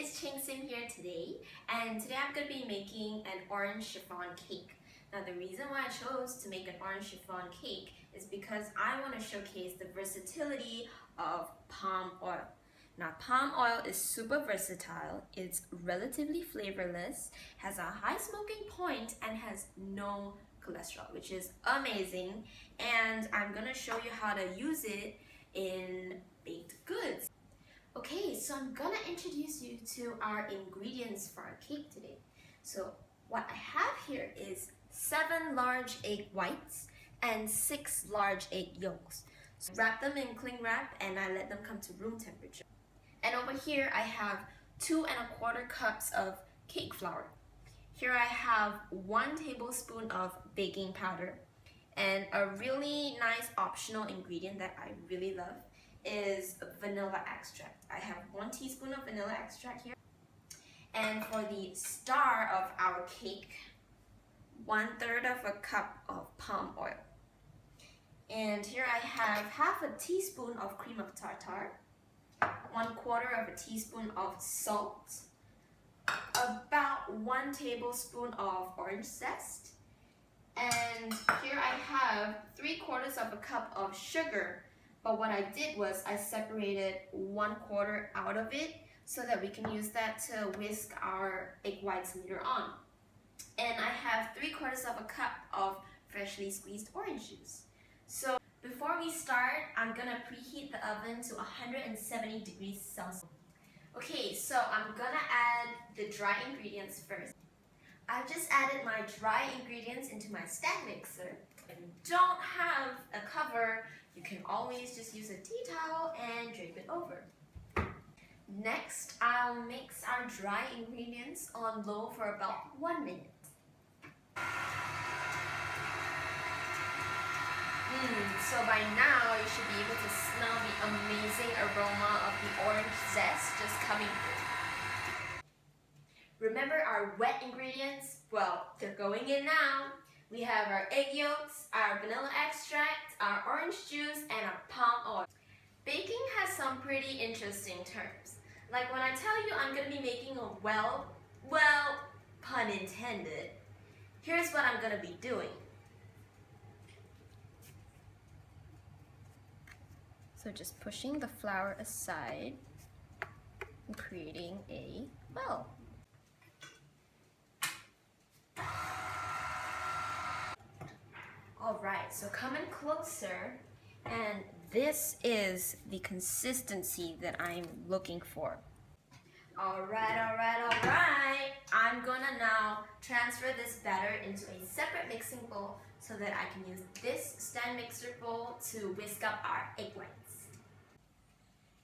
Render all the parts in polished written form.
it's Ching here today, and today I'm going to be making an orange chiffon cake. Now the reason why I chose to make an orange chiffon cake is because I want to showcase the versatility of palm oil. Now palm oil is super versatile, it's relatively flavorless, has a high smoking point, and has no cholesterol, which is amazing. And I'm going to show you how to use it in baked goods. Okay, so I'm gonna introduce you to our ingredients for our cake today. So what I have here is 7 large egg whites and 6 large egg yolks. So wrap them in cling wrap and I let them come to room temperature. And over here I have 2 1/4 cups of cake flour. Here I have 1 tablespoon of baking powder, and a really nice optional ingredient that I really love is vanilla extract. I have 1 teaspoon of vanilla extract here. And for the star of our cake, 1/3 of a cup of palm oil. And here I have half a teaspoon of cream of tartar, 1/4 of a teaspoon of salt, about 1 tablespoon of orange zest, and here I have 3/4 of a cup of sugar. But what I did was I separated 1/4 out of it so that we can use that to whisk our egg whites later on. And I have 3/4 of a cup of freshly squeezed orange juice. So before we start, I'm gonna preheat the oven to 170 degrees Celsius. Okay, so I'm gonna add the dry ingredients first. I've just added my dry ingredients into my stand mixer. If you don't have a cover, you can always just use a tea towel and drape it over. Next, I'll mix our dry ingredients on low for about 1 minute. So by now, you should be able to smell the amazing aroma of the orange zest just coming through. Remember our wet ingredients? Well, they're going in now. We have our egg yolks, our vanilla extract, our orange juice, and our palm oil. Baking has some pretty interesting terms. Like when I tell you I'm going to be making a well, pun intended, here's what I'm going to be doing. So just pushing the flour aside and creating a well. Alright, so come in closer, and this is the consistency that I'm looking for. Alright. I'm gonna now transfer this batter into a separate mixing bowl so that I can use this stand mixer bowl to whisk up our egg whites.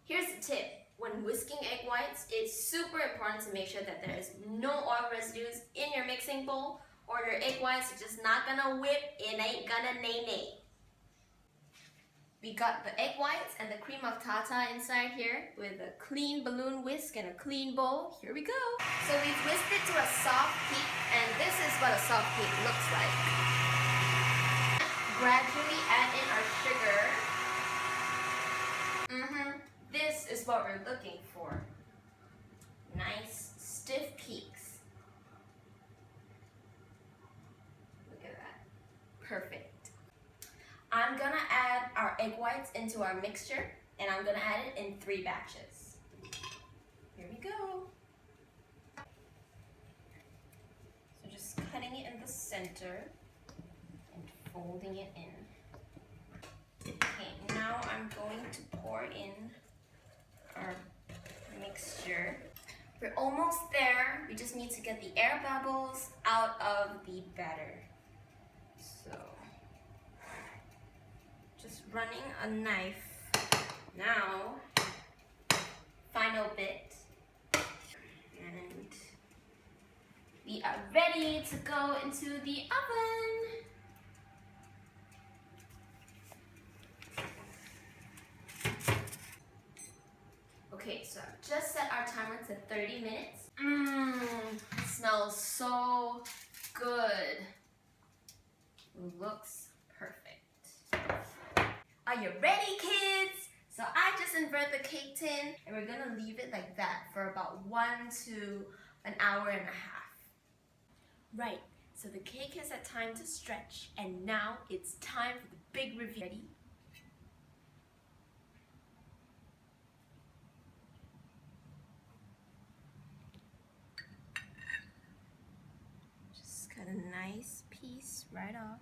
Here's the tip. When whisking egg whites, it's super important to make sure that there is no oil residues in your mixing bowl, or your egg whites are just not gonna whip, it ain't gonna nay. We got the egg whites and the cream of tartar inside here with a clean balloon whisk and a clean bowl. Here we go. So we've whisked it to a soft peak, and this is what a soft peak looks like. Gradually add in our sugar. This is what we're looking for. Nice stiff peaks. Perfect. I'm gonna add our egg whites into our mixture, and I'm gonna add it in 3 batches. Here we go. So just cutting it in the center and folding it in. Okay, now I'm going to pour in our mixture. We're almost there. We just need to get the air bubbles out of the batter. So, just running a knife. Now, final bit. And we are ready to go into the oven. Okay, so I've just set our timer to 30 minutes. It smells so good. Looks perfect. Are you ready, kids? So I just invert the cake tin and we're gonna leave it like that for about 1 to an hour and a half. Right, so the cake has had time to stretch and now it's time for the big reveal. Ready? Just cut a nice piece right off.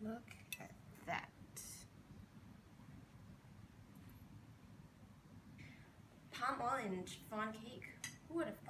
Look at that. Palm oil and chiffon cake. Who would have